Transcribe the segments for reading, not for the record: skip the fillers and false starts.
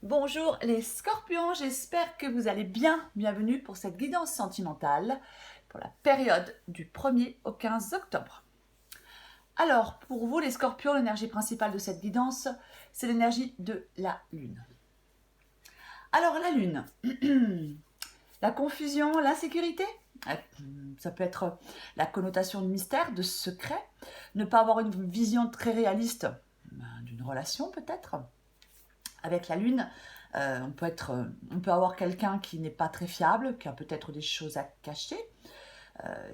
Bonjour les scorpions, j'espère que vous allez bien. Bienvenue pour cette guidance sentimentale pour la période du 1er au 15 octobre. Alors, pour vous les scorpions, l'énergie principale de cette guidance, c'est l'énergie de la lune. Alors la lune, la confusion, l'insécurité, ça peut être la connotation de mystère, de secret, ne pas avoir une vision très réaliste d'une relation peut-être. Avec la lune, on peut avoir quelqu'un qui n'est pas très fiable, qui a peut-être des choses à cacher.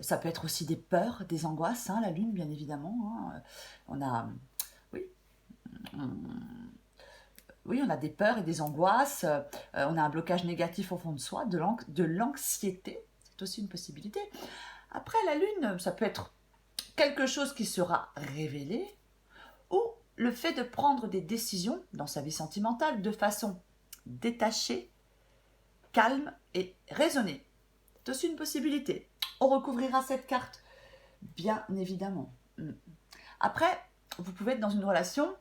Ça peut être aussi des peurs, des angoisses, hein, la lune bien évidemment. Hein. On a, oui, on, oui, on a des peurs et des angoisses. On a un blocage négatif au fond de soi, de l'anxiété. C'est aussi une possibilité. Après la lune, ça peut être quelque chose qui sera révélé ou le fait de prendre des décisions dans sa vie sentimentale de façon détachée, calme et raisonnée. C'est aussi une possibilité. On recouvrira cette carte, bien évidemment. Après, vous pouvez être dans une relation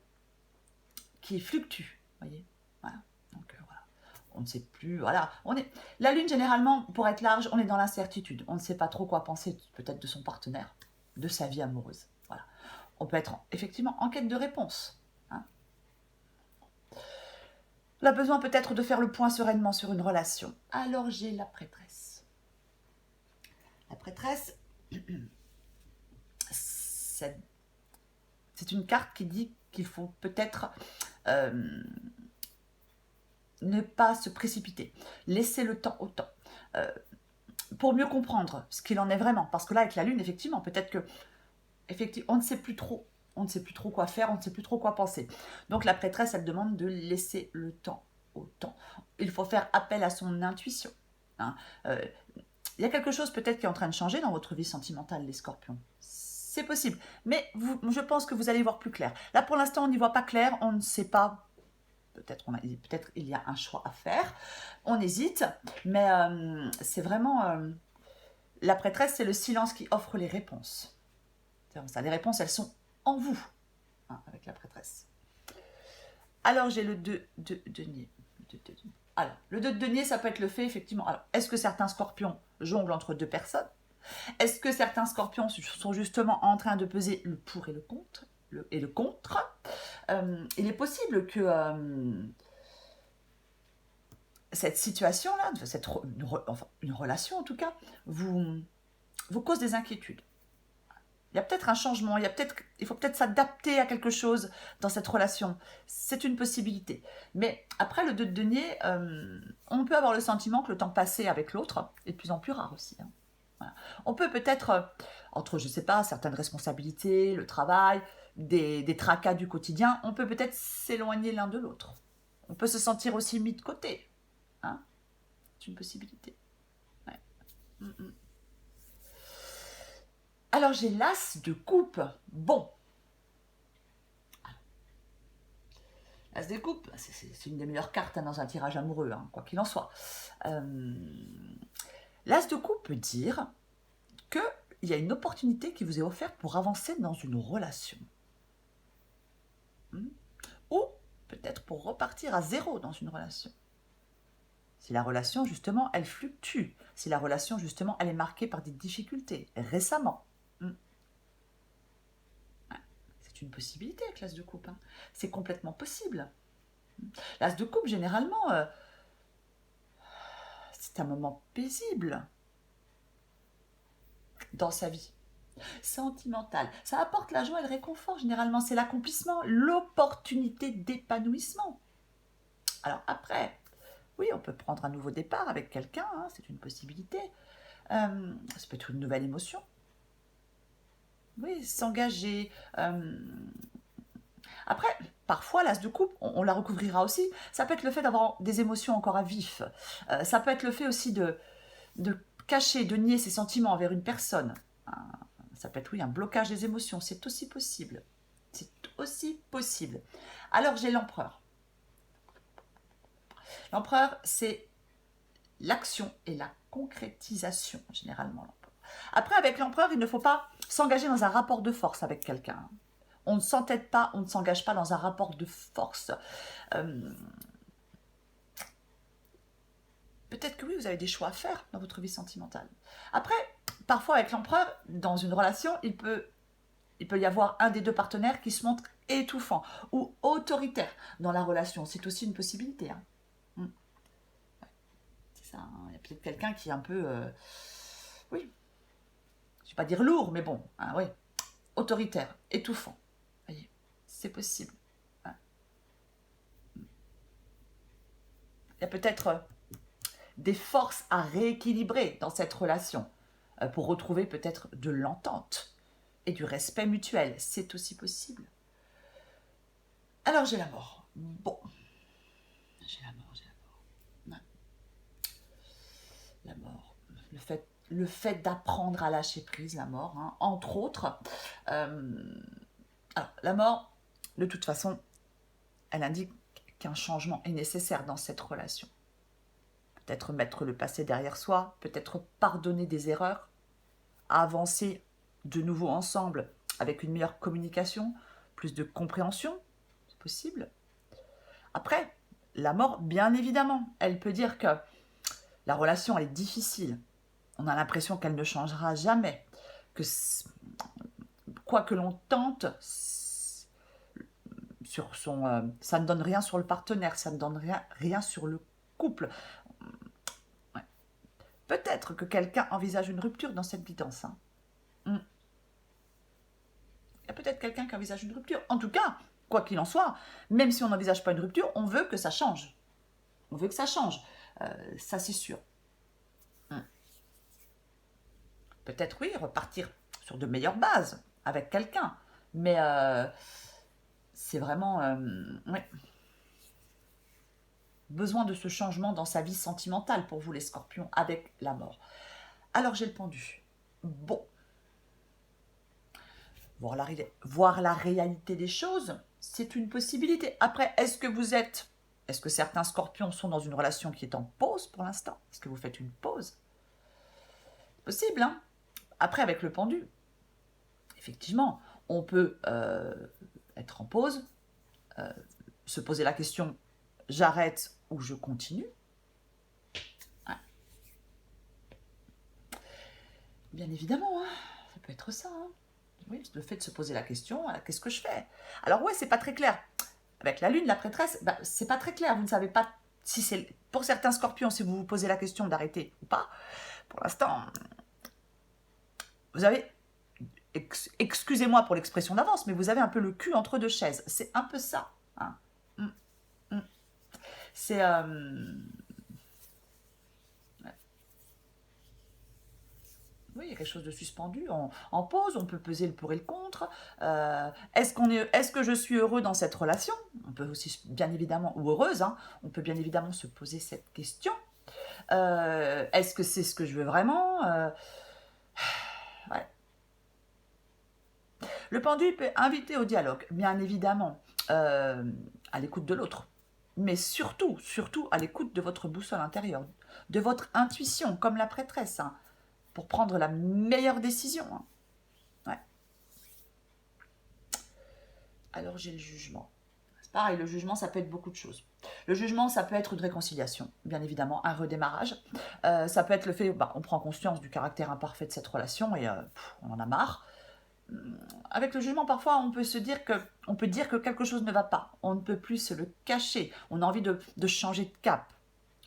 qui fluctue, voyez. Voilà. Donc voilà. On ne sait plus, voilà. La lune, généralement, pour être large, on est dans l'incertitude. On ne sait pas trop quoi penser, peut-être de son partenaire, de sa vie amoureuse. Voilà. On peut être effectivement en quête de réponse. Hein. On a besoin peut-être de faire le point sereinement sur une relation. Alors j'ai la prêtresse. La prêtresse, c'est une carte qui dit qu'il faut peut-être ne pas se précipiter, laisser le temps au temps, pour mieux comprendre ce qu'il en est vraiment. Parce que là, avec la lune, effectivement, peut-être que on ne sait plus trop. On ne sait plus trop quoi faire, on ne sait plus trop quoi penser. Donc la prêtresse, elle demande de laisser le temps au temps. Il faut faire appel à son intuition. Hein. Il y a quelque chose peut-être qui est en train de changer dans votre vie sentimentale, les scorpions. C'est possible. Mais je pense que vous allez voir plus clair. Là, pour l'instant, on n'y voit pas clair. On ne sait pas. Peut-être il y a un choix à faire. On hésite. Mais c'est vraiment... la prêtresse, c'est le silence qui offre les réponses. Ça, les réponses, elles sont en vous, hein, avec la prêtresse. Alors, j'ai le 2 de denier. Alors, le 2 de denier, ça peut être le fait, effectivement. Alors, est-ce que certains scorpions jonglent entre deux personnes? Est-ce que certains scorpions sont justement en train de peser le pour et le contre il est possible que cette situation-là, une relation en tout cas, vous cause des inquiétudes. Il y a peut-être un changement, il faut peut-être s'adapter à quelque chose dans cette relation. C'est une possibilité. Mais après le 2 de denier, on peut avoir le sentiment que le temps passé avec l'autre est de plus en plus rare aussi. Hein. Voilà. On peut peut-être, entre, je ne sais pas, certaines responsabilités, le travail, des tracas du quotidien, on peut peut-être s'éloigner l'un de l'autre. On peut se sentir aussi mis de côté. Hein. C'est une possibilité. Ouais. Alors j'ai l'as de coupe. Bon. L'as de coupe, c'est une des meilleures cartes hein, dans un tirage amoureux, hein, quoi qu'il en soit. L'as de coupe peut dire qu'il y a une opportunité qui vous est offerte pour avancer dans une relation. Ou peut-être pour repartir à zéro dans une relation. Si la relation, justement, elle fluctue, si la relation, justement, elle est marquée par des difficultés récemment. C'est une possibilité avec l'as de coupe. Hein. C'est complètement possible. L'as de coupe, généralement, c'est un moment paisible dans sa vie. Sentimental. Ça apporte la joie et le réconfort, généralement. C'est l'accomplissement, l'opportunité d'épanouissement. Alors après, oui, on peut prendre un nouveau départ avec quelqu'un, hein, c'est une possibilité. Ça peut être une nouvelle émotion. Oui, s'engager. Après, parfois, l'as de coupe, on la recouvrira aussi. Ça peut être le fait d'avoir des émotions encore à vif. Ça peut être le fait aussi de cacher, de nier ses sentiments envers une personne. Ça peut être, oui, un blocage des émotions. C'est aussi possible. C'est aussi possible. Alors, j'ai l'empereur. L'empereur, c'est l'action et la concrétisation, généralement, l'empereur. Après, avec l'empereur, il ne faut pas s'engager dans un rapport de force avec quelqu'un. On ne s'entête pas, on ne s'engage pas dans un rapport de force. peut-être que oui, vous avez des choix à faire dans votre vie sentimentale. Après, parfois avec l'empereur, dans une relation, il peut y avoir un des deux partenaires qui se montre étouffant ou autoritaire dans la relation. C'est aussi une possibilité. Hein. C'est ça. Hein. Il y a peut-être quelqu'un qui est un peu... oui, je ne vais pas dire lourd, mais bon, hein, oui, autoritaire, étouffant. Voyez, c'est possible. Hein. Il y a peut-être des forces à rééquilibrer dans cette relation pour retrouver peut-être de l'entente et du respect mutuel. C'est aussi possible. Alors j'ai la mort. Bon. J'ai la mort. Ouais. La mort. Le fait d'apprendre à lâcher prise, la mort, hein, entre autres. Alors, la mort, de toute façon, elle indique qu'un changement est nécessaire dans cette relation. Peut-être mettre le passé derrière soi, peut-être pardonner des erreurs, avancer de nouveau ensemble avec une meilleure communication, plus de compréhension, c'est possible. Après, la mort, bien évidemment, elle peut dire que la relation elle est difficile. On a l'impression qu'elle ne changera jamais, que quoi que l'on tente, ça ne donne rien sur le partenaire, ça ne donne rien sur le couple. Ouais. Peut-être que quelqu'un envisage une rupture dans cette guidance. Hein. Il y a peut-être quelqu'un qui envisage une rupture. En tout cas, quoi qu'il en soit, même si on n'envisage pas une rupture, on veut que ça change. On veut que ça change. Ça, c'est sûr. Peut-être, oui, repartir sur de meilleures bases avec quelqu'un. Mais c'est vraiment... oui. Besoin de ce changement dans sa vie sentimentale pour vous, les scorpions, avec la mort. Alors, j'ai le pendu. Bon. Voir la réalité des choses, c'est une possibilité. Après, est-ce que certains scorpions sont dans une relation qui est en pause pour l'instant? Est-ce que vous faites une pause? Possible, hein? Après, avec le pendu, effectivement, on peut être en pause, se poser la question, j'arrête ou je continue. Ouais. Bien évidemment, hein, ça peut être ça. Hein. Oui, le fait de se poser la question, qu'est-ce que je fais? Alors ouais, c'est pas très clair. Avec la lune, la prêtresse, c'est pas très clair. Vous ne savez pas si c'est... Pour certains scorpions, si vous vous posez la question d'arrêter ou pas, pour l'instant, vous avez... Excusez-moi pour l'expression d'avance, mais vous avez un peu le cul entre deux chaises. C'est un peu ça. Hein. C'est... Oui, il y a quelque chose de suspendu, en pause, on peut peser le pour et le contre. Est-ce que je suis heureux dans cette relation? On peut aussi, bien évidemment, ou heureuse, hein, on peut bien évidemment se poser cette question. Est-ce que c'est ce que je veux vraiment? Ouais. Le pendu peut inviter au dialogue, bien évidemment, à l'écoute de l'autre. Mais surtout à l'écoute de votre boussole intérieure, de votre intuition, comme la prêtresse, hein, pour prendre la meilleure décision. Hein. Ouais. Alors j'ai le jugement. C'est pareil, le jugement, ça peut être beaucoup de choses. Le jugement, ça peut être une réconciliation, bien évidemment, un redémarrage. Ça peut être le fait, on prend conscience du caractère imparfait de cette relation et on en a marre. Avec le jugement, parfois, on peut dire que quelque chose ne va pas. On ne peut plus se le cacher. On a envie de changer de cap.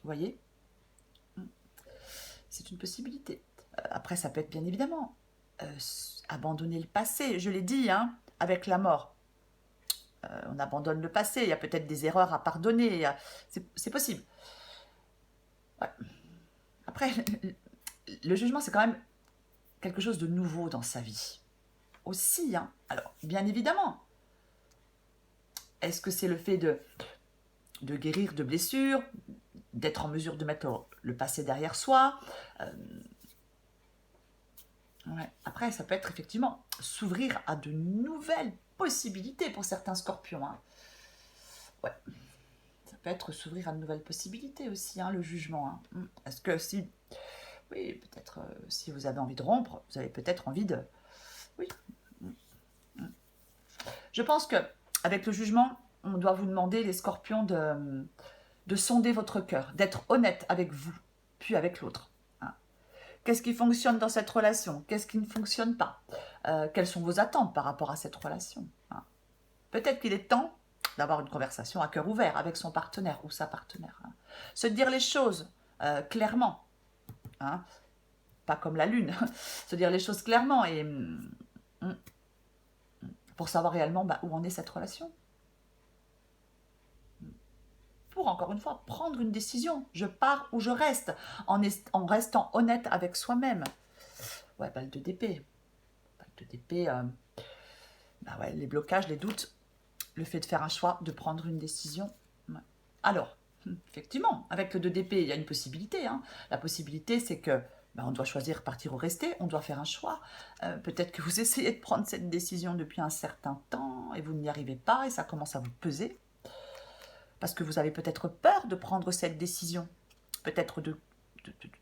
Vous voyez? C'est une possibilité. Après, ça peut être bien évidemment abandonner le passé. Je l'ai dit, hein, avec la mort. On abandonne le passé. Il y a peut-être des erreurs à pardonner. C'est possible. Ouais. Après, le jugement, c'est quand même quelque chose de nouveau dans sa vie. Aussi, hein. Alors, bien évidemment, est-ce que c'est le fait de guérir de blessures, d'être en mesure de mettre le passé derrière soi? Ouais. Après, ça peut être effectivement s'ouvrir à de nouvelles possibilités pour certains scorpions. Hein. Ouais. Ça peut être s'ouvrir à de nouvelles possibilités aussi, hein, le jugement. Hein. Est-ce que si... Oui, peut-être si vous avez envie de rompre, vous avez peut-être envie de... Oui. Je pense que avec le jugement, on doit vous demander, les scorpions, de sonder votre cœur, d'être honnête avec vous. plus avec l'autre. Hein. Qu'est-ce qui fonctionne dans cette relation? Qu'est-ce qui ne fonctionne pas? Quelles sont vos attentes par rapport à cette relation? Hein. Peut-être qu'il est temps d'avoir une conversation à cœur ouvert avec son partenaire ou sa partenaire. Hein. Se dire les choses clairement. Hein. Pas comme la lune. Se dire les choses clairement et pour savoir réellement où en est cette relation. Pour, encore une fois, prendre une décision. Je pars ou je reste, en restant honnête avec soi-même. Ouais, balle de d'épée. Balle de d'épée, ouais, les blocages, les doutes, le fait de faire un choix, de prendre une décision. Ouais. Alors, effectivement, avec le 2 d'épée, il y a une possibilité. Hein. La possibilité, c'est que on doit choisir partir ou rester, on doit faire un choix. Peut-être que vous essayez de prendre cette décision depuis un certain temps et vous n'y arrivez pas et ça commence à vous peser. Parce que vous avez peut-être peur de prendre cette décision. Peut-être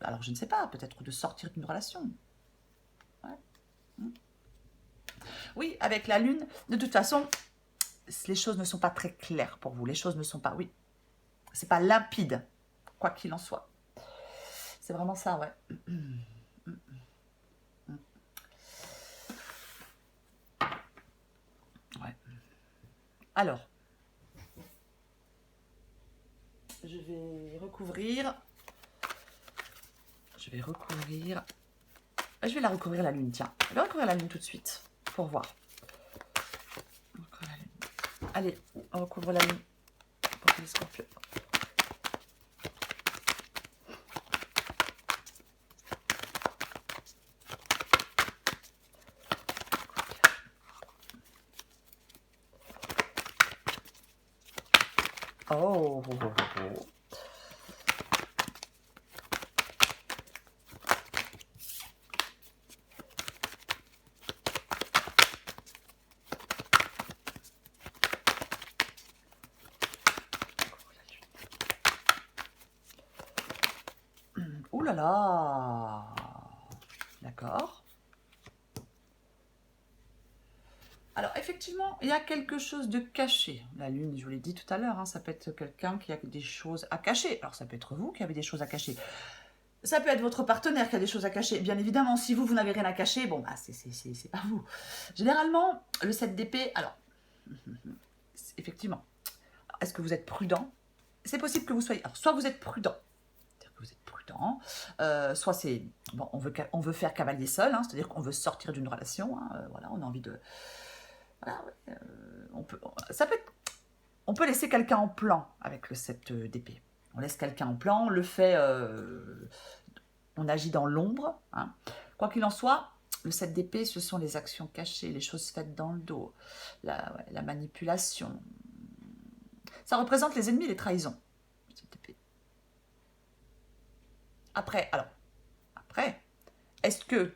alors je ne sais pas, peut-être de sortir d'une relation. Ouais. Oui, avec la lune, de toute façon, les choses ne sont pas très claires pour vous. Les choses ne sont pas, c'est pas limpide, quoi qu'il en soit. C'est vraiment ça, ouais. Ouais. Alors, je vais recouvrir. Je vais la recouvrir la lune, tiens. Je vais recouvrir la lune tout de suite, pour voir. Allez, on recouvre la lune pour les scorpions. Oh. Ouh là là. D'accord. Alors, effectivement, il y a quelque chose de caché. La lune, je vous l'ai dit tout à l'heure, hein, ça peut être quelqu'un qui a des choses à cacher. Alors, ça peut être vous qui avez des choses à cacher. Ça peut être votre partenaire qui a des choses à cacher. Bien évidemment, si vous n'avez rien à cacher, bon, c'est pas vous. Généralement, le 7 d'épée, alors, effectivement, est-ce que vous êtes prudent? C'est possible que vous soyez... Alors, soit vous êtes prudent, c'est-à-dire que vous êtes prudent, soit c'est... Bon, on veut faire cavalier seul, hein, c'est-à-dire qu'on veut sortir d'une relation, hein, voilà, on a envie de... Voilà, on peut laisser quelqu'un en plan avec le 7 d'épée. On laisse quelqu'un en plan, on le fait, on agit dans l'ombre. Hein. Quoi qu'il en soit, le 7 d'épée, ce sont les actions cachées, les choses faites dans le dos, la manipulation. Ça représente les ennemis, les trahisons. Après, est-ce que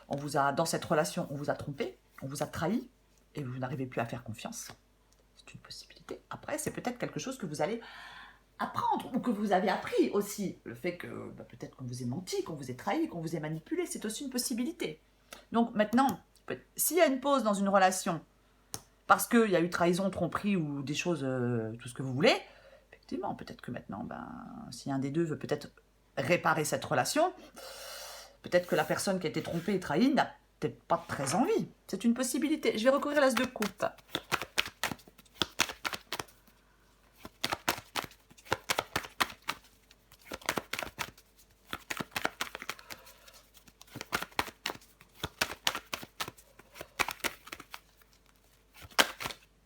dans cette relation, on vous a trompé, on vous a trahi, et vous n'arrivez plus à faire confiance? C'est une possibilité. Après, c'est peut-être quelque chose que vous allez apprendre, ou que vous avez appris aussi. Le fait que peut-être qu'on vous ait menti, qu'on vous ait trahi, qu'on vous ait manipulé, c'est aussi une possibilité. Donc maintenant, s'il y a une pause dans une relation, parce qu'il y a eu trahison, tromperie ou des choses, tout ce que vous voulez, effectivement, peut-être que maintenant, si un des deux veut peut-être réparer cette relation, peut-être que la personne qui a été trompée et trahie n'a peut-être pas très envie. C'est une possibilité. Je vais recouvrir l'as de coupe.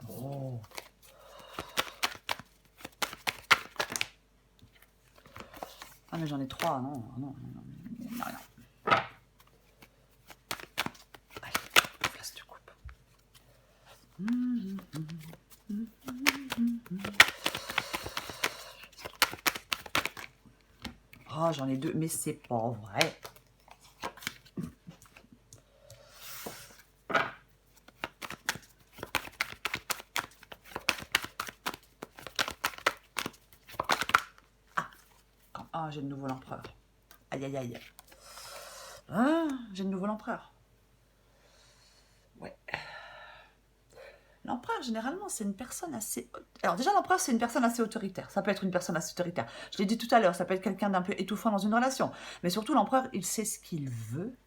Oh. Ah mais j'en ai 3, non. Oh, j'en ai 2, mais c'est pas vrai. Ah, j'ai de nouveau l'empereur. Aïe, aïe, aïe. Ah, j'ai de nouveau l'empereur. Ouais. L'empereur, généralement, c'est une personne assez... Alors déjà, l'empereur, c'est une personne assez autoritaire. Ça peut être une personne assez autoritaire. Je l'ai dit tout à l'heure, ça peut être quelqu'un d'un peu étouffant dans une relation. Mais surtout, l'empereur, il sait ce qu'il veut.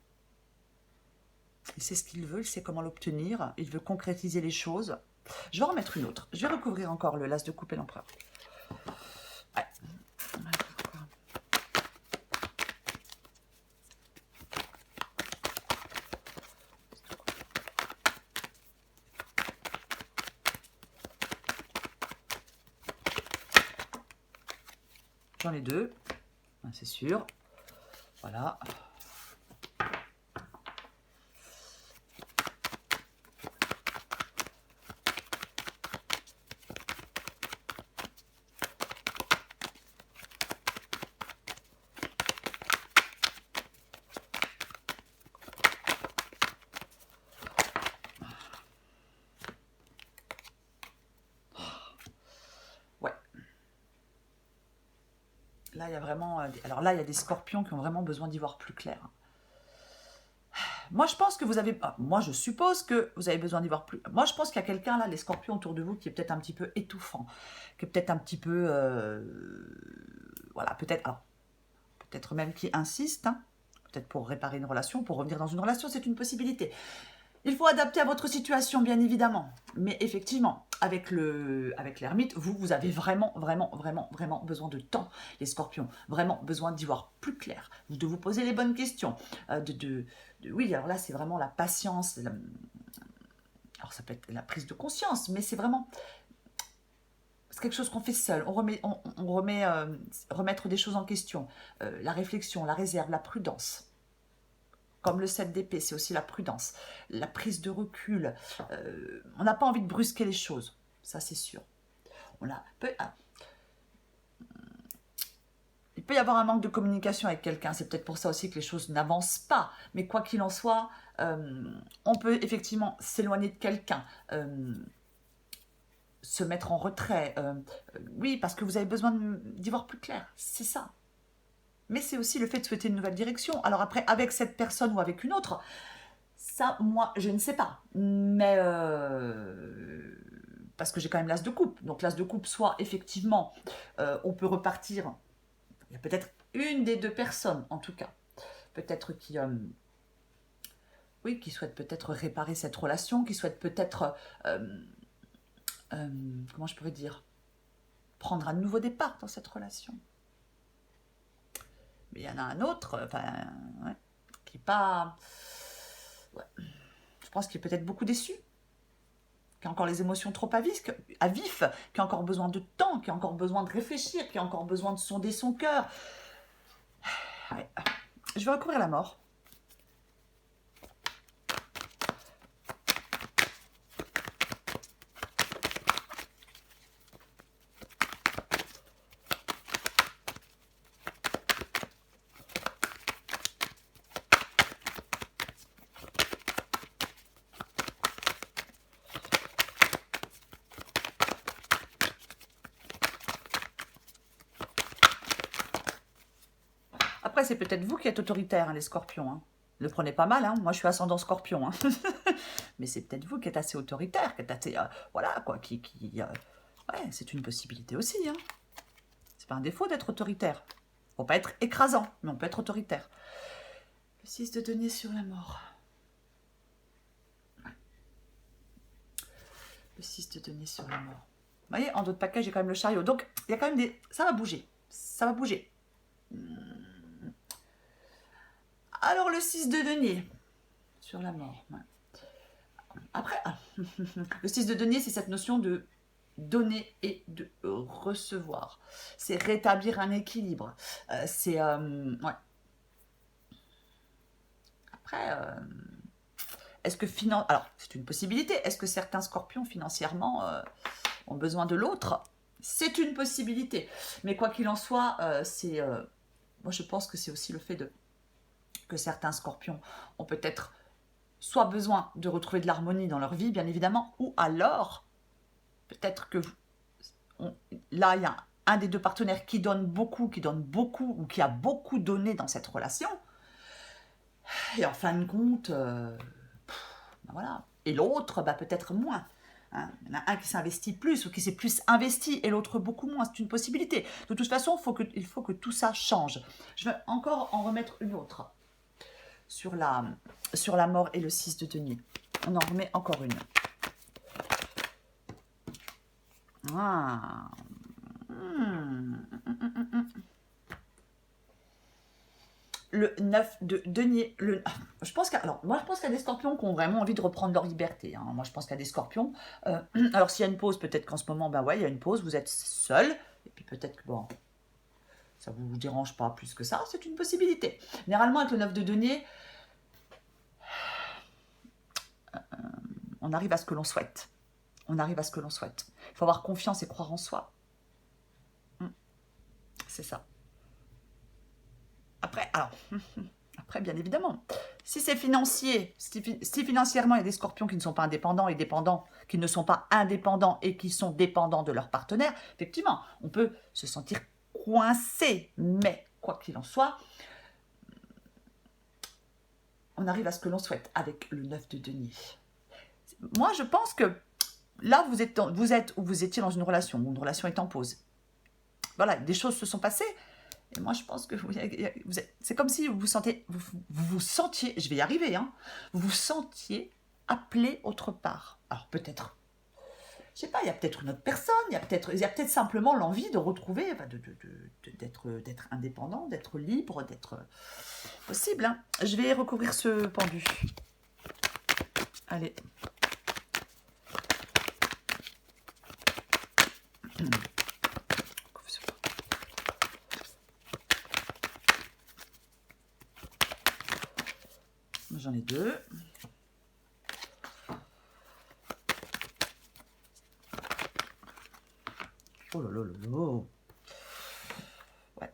Il sait ce qu'il veut, il sait comment l'obtenir. Il veut concrétiser les choses. Je vais en remettre une autre. Je vais recouvrir encore le l'as de coupe et l'empereur. Ouais. J'en ai deux, c'est sûr. Voilà. Là, il y a vraiment... Alors là, il y a des scorpions qui ont vraiment besoin d'y voir plus clair. Moi, je pense que vous avez... Moi, je suppose que vous avez besoin d'y voir plus... Moi, je pense qu'il y a quelqu'un, là, les scorpions autour de vous, qui est peut-être un petit peu étouffant. Qui est peut-être un petit peu... Voilà, peut-être... Peut-être même qui insiste. Hein, peut-être pour réparer une relation, pour revenir dans une relation, c'est une possibilité. Il faut adapter à votre situation, bien évidemment. Mais effectivement, avec l'ermite, vous avez vraiment besoin de temps, les scorpions. Vraiment besoin d'y voir plus clair, de vous poser les bonnes questions. Oui, alors là, c'est vraiment la patience. Alors ça peut être la prise de conscience, mais c'est vraiment... C'est quelque chose qu'on fait seul. On remet remettre des choses en question. La réflexion, la réserve, la prudence. Comme le 7 d'épée, c'est aussi la prudence, la prise de recul. On n'a pas envie de brusquer les choses, ça c'est sûr. Il peut y avoir un manque de communication avec quelqu'un, c'est peut-être pour ça aussi que les choses n'avancent pas. Mais quoi qu'il en soit, on peut effectivement s'éloigner de quelqu'un, se mettre en retrait. Oui, parce que vous avez besoin d'y voir plus clair, c'est ça. Mais c'est aussi le fait de souhaiter une nouvelle direction. Alors après, avec cette personne ou avec une autre, ça, moi, je ne sais pas. Mais parce que j'ai quand même l'as de coupe. Donc l'as de coupe, soit effectivement, on peut repartir. Il y a peut-être une des deux personnes, en tout cas. Peut-être qui... oui, qui souhaite peut-être réparer cette relation, qui souhaite peut-être... comment je pourrais dire, prendre un nouveau départ dans cette relation. Mais il y en a un autre, qui n'est pas... Ouais. Je pense qu'il est peut-être beaucoup déçu, qui a encore les émotions trop à vif, qui a encore besoin de temps, qui a encore besoin de réfléchir, qui a encore besoin de sonder son cœur. Ouais. Je vais recourir à la mort. Après, c'est peut-être vous qui êtes autoritaire, hein, les scorpions. Hein. Ne le prenez pas mal, hein. Moi je suis ascendant scorpion. Hein. Mais c'est peut-être vous qui êtes assez autoritaire, qui êtes assez... voilà, quoi, ouais, c'est une possibilité aussi. Hein. C'est pas un défaut d'être autoritaire. Faut pas être écrasant, mais on peut être autoritaire. Le 6 de denier sur la mort. Le 6 de denier sur la mort. Vous voyez, en d'autres paquets, j'ai quand même le chariot. Donc, il y a quand même des... Ça va bouger. Ça va bouger. Alors, le 6 de denier sur la mort. Ouais. Après, le 6 de denier, c'est cette notion de donner et de recevoir. C'est rétablir un équilibre. C'est... ouais. Après, est-ce que... Alors, c'est une possibilité. Est-ce que certains scorpions, financièrement, ont besoin de l'autre? C'est une possibilité. Mais quoi qu'il en soit, c'est... moi, je pense que c'est aussi le fait que certains scorpions ont peut-être soit besoin de retrouver de l'harmonie dans leur vie, bien évidemment, ou alors, peut-être que là, il y a un des deux partenaires qui donne beaucoup, ou qui a beaucoup donné dans cette relation, et en fin de compte, ben voilà. Et l'autre, ben peut-être moins. Hein. Il y en a un qui s'investit plus ou qui s'est plus investi et l'autre beaucoup moins. C'est une possibilité. De toute façon, il faut que tout ça change. Je vais encore en remettre une autre sur la mort et le 6 de denier. On en remet encore une. Ah. Le 9 de denier. Je pense qu'il y a des scorpions qui ont vraiment envie de reprendre leur liberté. Hein. Moi, je pense qu'il y a des scorpions. Alors, s'il y a une pause, peut-être qu'en ce moment, ben ouais, il y a une pause, vous êtes seul. Et puis peut-être que, bon, ça ne vous dérange pas plus que ça. C'est une possibilité. Généralement, avec le 9 de denier, on arrive à ce que l'on souhaite. On arrive à ce que l'on souhaite. Il faut avoir confiance et croire en soi. C'est ça. Après, bien évidemment, si c'est financier, si financièrement il y a des scorpions qui ne sont pas indépendants et dépendants, qui ne sont pas indépendants et qui sont dépendants de leur partenaire, effectivement, on peut se sentir coincé. Mais, quoi qu'il en soit, on arrive à ce que l'on souhaite avec le 9 de denier. Moi, je pense que là, vous étiez dans une relation, où une relation est en pause. Voilà, des choses se sont passées. Et moi, je pense que c'est comme si vous vous sentiez, je vais y arriver, hein, vous vous sentiez appelé autre part. Alors peut-être, je sais pas, il y a peut-être une autre personne, il y a peut-être simplement l'envie de retrouver, d'être indépendant, d'être libre, d'être possible. Hein. Je vais recouvrir ce pendu. Allez. J'en ai deux. Oh là là là là. Ouais.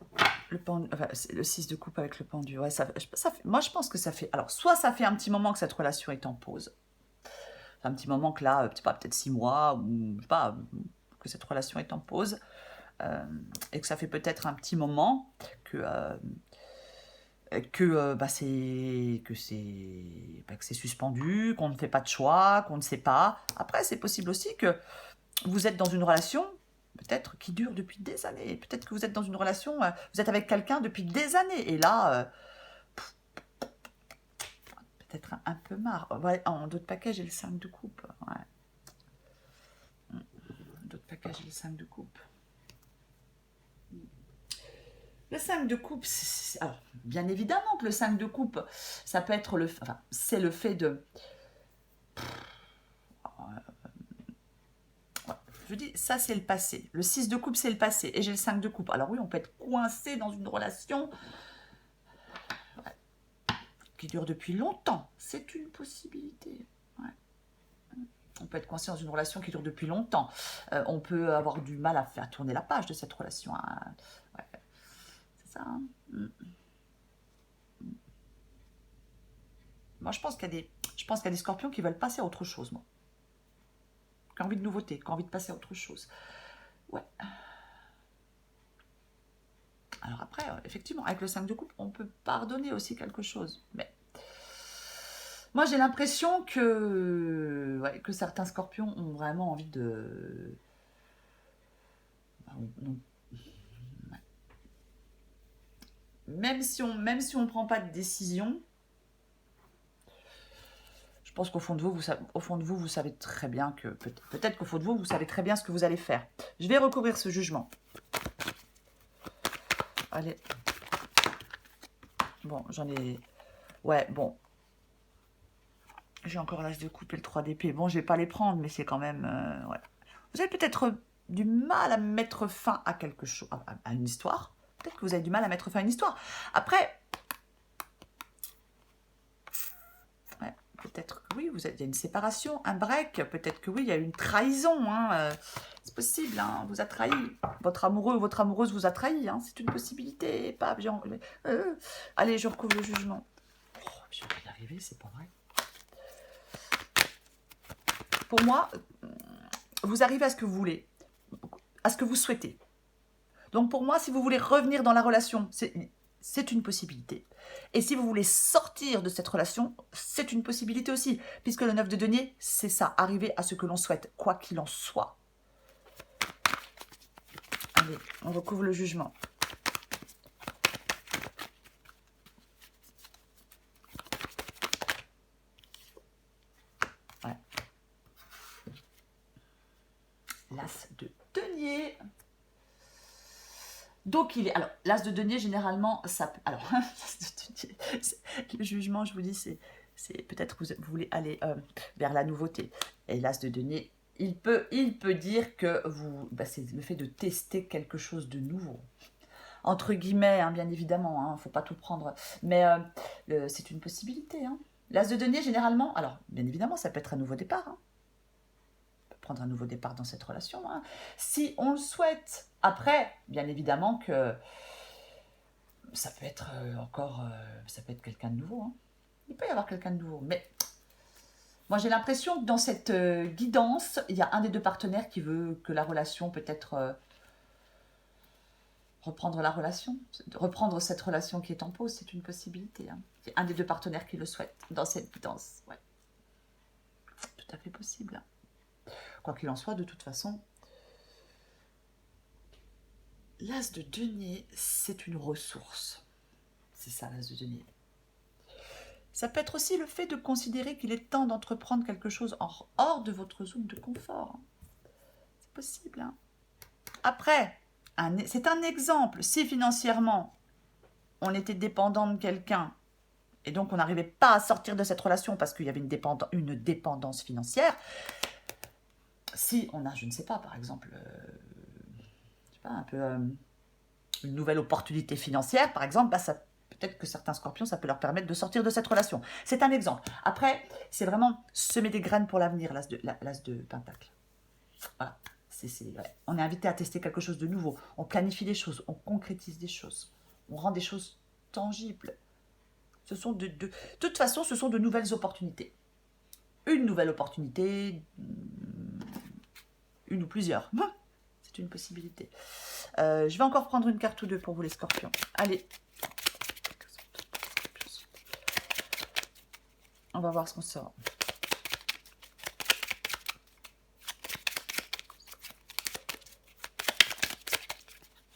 Le 6 de coupe avec le pendu. Ouais, moi, je pense que ça fait... Alors, soit ça fait un petit moment que cette relation est en pause. Un petit moment que là, peut-être 6 mois, ou je sais pas, que cette relation est en pause. Et que ça fait peut-être un petit moment que c'est suspendu, qu'on ne fait pas de choix, qu'on ne sait pas. Après, c'est possible aussi que vous êtes dans une relation, peut-être qui dure depuis des années. Peut-être que vous êtes dans une relation, vous êtes avec quelqu'un depuis des années. Et là, peut-être un peu marre. Ouais, en d'autres paquets, j'ai le 5 de coupe. Ouais. D'autres paquets, j'ai le 5 de coupe. Le 5 de coupe, alors, bien évidemment que le 5 de coupe, ça peut être c'est le fait de... Je dis, ça c'est le passé. Le 6 de coupe, c'est le passé. Et j'ai le 5 de coupe. Alors oui, on peut être coincé dans une relation qui dure depuis longtemps. C'est une possibilité. Ouais. On peut être coincé dans une relation qui dure depuis longtemps. On peut avoir du mal à faire tourner la page de cette relation. Hein. Ouais. C'est ça. Hein. Moi, je pense qu'il y a des scorpions qui veulent passer à autre chose, moi. Qui ont envie de nouveauté, qui ont envie de passer à autre chose. Ouais. Alors après, effectivement, avec le 5 de coupe, on peut pardonner aussi quelque chose. Mais moi, j'ai l'impression que certains scorpions ont vraiment envie de... Même si on ne prend pas de décision, je pense qu'au fond de vous, vous savez très bien que... Peut-être qu'au fond de vous, vous savez très bien ce que vous allez faire. Je vais recouvrir ce jugement. Allez. Bon, j'en ai... Ouais, bon. J'ai encore l'as de coupe et le 3 d'épée. Bon, je vais pas les prendre, mais c'est quand même... ouais. Vous avez peut-être du mal à mettre fin à quelque chose, à une histoire. Peut-être que vous avez du mal à mettre fin à une histoire. Après... Peut-être que oui, il y a une séparation, un break. Peut-être que oui, il y a une trahison. Hein. C'est possible, hein, vous a trahi. Votre amoureux ou votre amoureuse vous a trahi. Hein. C'est une possibilité. Pas, allez, je recouvre le jugement. Oh, je vais y arriver, c'est pas vrai. Pour moi, vous arrivez à ce que vous voulez, à ce que vous souhaitez. Donc pour moi, si vous voulez revenir dans la relation, c'est une possibilité. Et si vous voulez sortir de cette relation, c'est une possibilité aussi, puisque le 9 de denier, c'est ça, arriver à ce que l'on souhaite, quoi qu'il en soit. Allez, on recouvre le jugement. Ouais. L'as de denier. Donc, il est... Alors, l'as de denier, généralement, ça... Alors, l'as de denier, le jugement, je vous dis, c'est peut-être que vous voulez aller vers la nouveauté. Et l'as de denier, il peut dire que vous... c'est le fait de tester quelque chose de nouveau. Entre guillemets, hein, bien évidemment, il ne faut pas tout prendre. Mais c'est une possibilité. Hein. L'as de denier, généralement... Alors, bien évidemment, ça peut être un nouveau départ. Hein. Prendre un nouveau départ dans cette relation, hein. Si on le souhaite. Après, bien évidemment que ça peut être ça peut être quelqu'un de nouveau. Hein. Il peut y avoir quelqu'un de nouveau, mais moi j'ai l'impression que dans cette guidance, il y a un des deux partenaires qui veut que la relation peut-être reprendre cette relation qui est en pause, c'est une possibilité. Hein. Il y a un des deux partenaires qui le souhaite dans cette guidance. Ouais. Tout à fait possible. Hein. Quoi qu'il en soit, de toute façon, l'as de denier, c'est une ressource. C'est ça, l'as de denier. Ça peut être aussi le fait de considérer qu'il est temps d'entreprendre quelque chose hors de votre zone de confort. C'est possible. Hein. Après, c'est un exemple. Si financièrement, on était dépendant de quelqu'un, et donc on n'arrivait pas à sortir de cette relation parce qu'il y avait une dépendance financière, si on a, je ne sais pas, par exemple, un peu une nouvelle opportunité financière, par exemple, peut-être que certains scorpions, ça peut leur permettre de sortir de cette relation. C'est un exemple. Après, c'est vraiment semer des graines pour l'avenir, l'as de Pentacle. Voilà. Ouais. On est invité à tester quelque chose de nouveau. On planifie des choses, on concrétise des choses, on rend des choses tangibles. Ce sont de toute façon, ce sont de nouvelles opportunités. Une nouvelle opportunité, une ou plusieurs. C'est une possibilité. Je vais encore prendre une carte ou deux pour vous les scorpions. Allez. On va voir ce qu'on sort.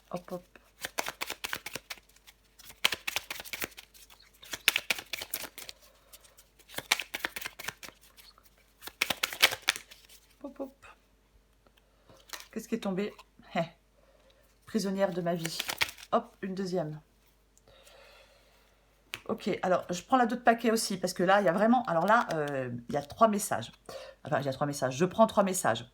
Hop, hop. Hop, hop. Qu'est-ce qui est tombé? Prisonnière de ma vie. Hop, une deuxième. Ok, alors je prends la d'autres paquets aussi, parce que là, il y a vraiment... Alors là, il y a 3 messages. Enfin, il y a 3 messages. Je prends 3 messages.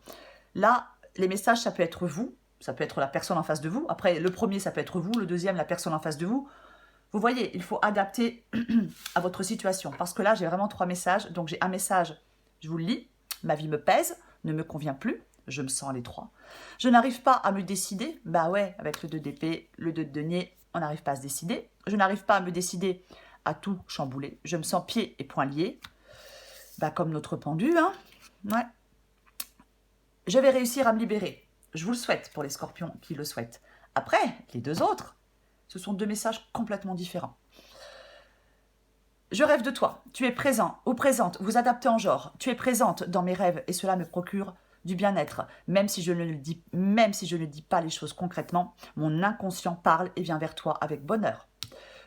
Là, les messages, ça peut être vous, ça peut être la personne en face de vous. Après, le premier, ça peut être vous, le deuxième, la personne en face de vous. Vous voyez, il faut adapter à votre situation. Parce que là, j'ai vraiment 3 messages. Donc, j'ai un message, je vous le lis. Ma vie me pèse, ne me convient plus. Je me sens les 3. Je n'arrive pas à me décider. Bah ouais, avec le 2 d'épée, le 2 de denier, on n'arrive pas à se décider. Je n'arrive pas à me décider à tout chambouler. Je me sens pieds et poings liés. Bah comme notre pendu, hein. Ouais. Je vais réussir à me libérer. Je vous le souhaite pour les scorpions qui le souhaitent. Après, les 2 autres, ce sont 2 messages complètement différents. Je rêve de toi. Tu es présent ou présente. Vous adaptez en genre. Tu es présente dans mes rêves et cela me procure du bien-être. Même si je ne dis pas les choses concrètement, mon inconscient parle et vient vers toi avec bonheur.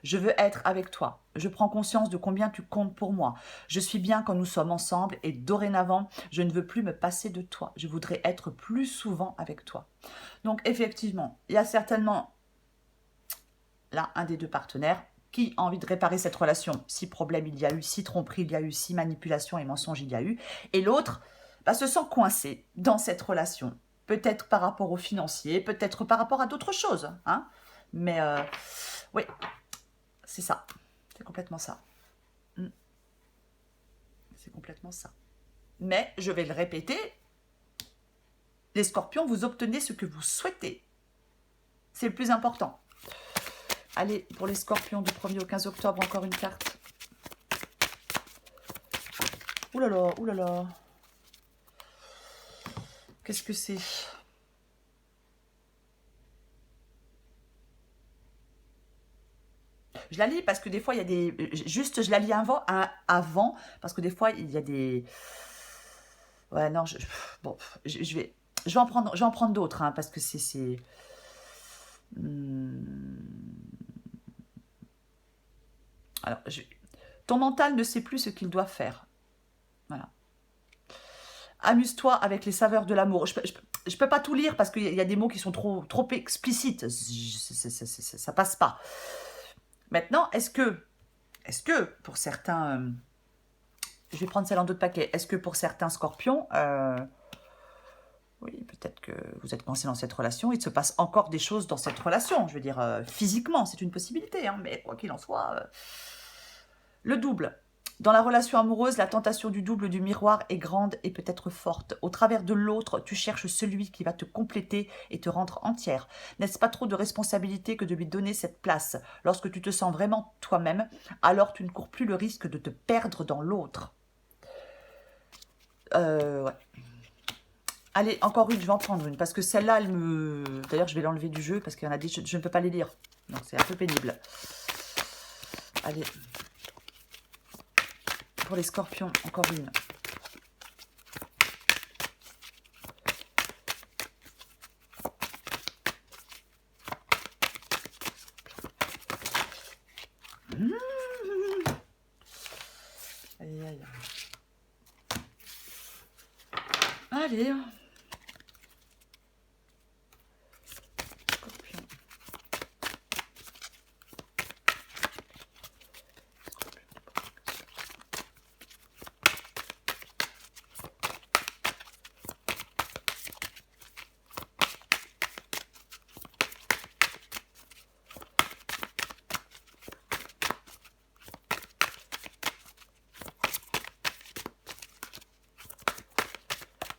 Je veux être avec toi. Je prends conscience de combien tu comptes pour moi. Je suis bien quand nous sommes ensemble et dorénavant, je ne veux plus me passer de toi. Je voudrais être plus souvent avec toi. Donc effectivement, il y a certainement là un des 2 partenaires qui a envie de réparer cette relation. Si problème il y a eu, si tromperie il y a eu, si manipulation et mensonge il y a eu. Et l'autre se sent coincé dans cette relation. Peut-être par rapport au financier, peut-être par rapport à d'autres choses. Hein. Mais oui, c'est ça. C'est complètement ça. C'est complètement ça. Mais, je vais le répéter, les scorpions, vous obtenez ce que vous souhaitez. C'est le plus important. Allez, pour les scorpions du 1er au 15 octobre, encore une carte. Ouh là là, ouh là là. Qu'est-ce que c'est? Je la lis parce que des fois, il y a des... Juste, je la lis avant, parce que des fois, il y a des... Ouais, non, bon, je vais en prendre d'autres, hein, parce que c'est... Alors, ton mental ne sait plus ce qu'il doit faire. Voilà. Amuse-toi avec les saveurs de l'amour. Je peux pas tout lire parce qu'il y a des mots qui sont trop explicites. Ça passe pas. Maintenant, est-ce que pour certains... je vais prendre celle en d'autres paquets. Est-ce que pour certains scorpions... oui, peut-être que vous êtes coincé dans cette relation. Il se passe encore des choses dans cette relation. Je veux dire, physiquement, c'est une possibilité. Hein, mais quoi qu'il en soit... Le double. Dans la relation amoureuse, la tentation du double du miroir est grande et peut-être forte. Au travers de l'autre, tu cherches celui qui va te compléter et te rendre entière. N'est-ce pas trop de responsabilité que de lui donner cette place? Lorsque tu te sens vraiment toi-même, alors tu ne cours plus le risque de te perdre dans l'autre. Ouais. Allez, encore une, je vais en prendre une, parce que celle-là, elle me... D'ailleurs, je vais l'enlever du jeu, parce qu'il y en a des, je ne peux pas les lire. Donc, c'est un peu pénible. Allez. Pour les scorpions, encore une. Aïe, aïe. Allez. Scorpion.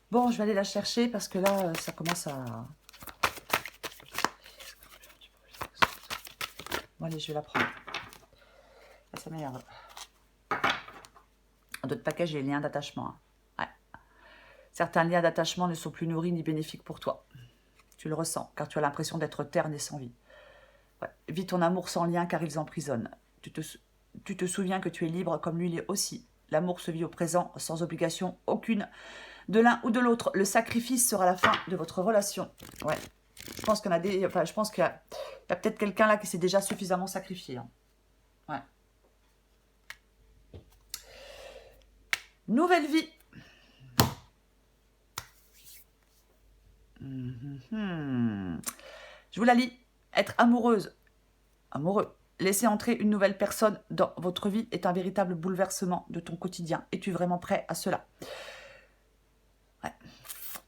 Bon, je vais aller la chercher parce que là, ça commence à... Bon, allez, je vais la prendre. Là, ça m'énerve. Dans d'autres paquets, j'ai les liens d'attachement. Hein. Ouais. Certains liens d'attachement ne sont plus nourris ni bénéfiques pour toi. Tu le ressens, car tu as l'impression d'être terne et sans vie. Ouais. Vis ton amour sans lien, car ils emprisonnent. Tu te souviens que tu es libre comme lui l'est aussi. L'amour se vit au présent, sans obligation aucune de l'un ou de l'autre. Le sacrifice sera la fin de votre relation. Ouais. Je pense qu'il y en a des... Enfin, je pense qu'il y a peut-être quelqu'un là qui s'est déjà suffisamment sacrifié. Hein. Ouais. Nouvelle vie. Je vous la lis. Être amoureuse, amoureux. Laisser entrer une nouvelle personne dans votre vie est un véritable bouleversement de ton quotidien. Es-tu vraiment prêt à cela? Ouais.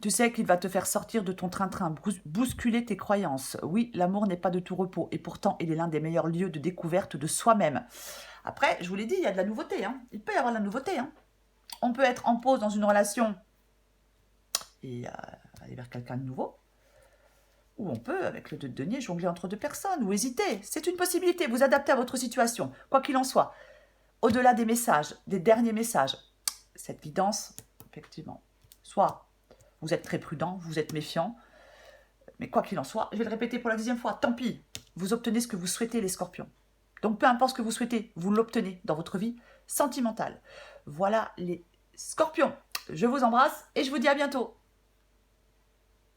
Tu sais qu'il va te faire sortir de ton train-train, bousculer tes croyances. Oui, l'amour n'est pas de tout repos et pourtant il est l'un des meilleurs lieux de découverte de soi-même. Après, je vous l'ai dit, il y a de la nouveauté. Hein. Il peut y avoir de la nouveauté. Hein. On peut être en pause dans une relation et aller vers quelqu'un de nouveau. Ou on peut, avec le 2 de denier, jongler entre deux personnes ou hésiter. C'est une possibilité, vous adaptez à votre situation. Quoi qu'il en soit, au-delà des messages, des derniers messages, cette guidance, effectivement, soit vous êtes très prudent, vous êtes méfiant, mais quoi qu'il en soit, je vais le répéter pour la 10e fois, tant pis, vous obtenez ce que vous souhaitez les scorpions. Donc peu importe ce que vous souhaitez, vous l'obtenez dans votre vie sentimentale. Voilà les scorpions. Je vous embrasse et je vous dis à bientôt.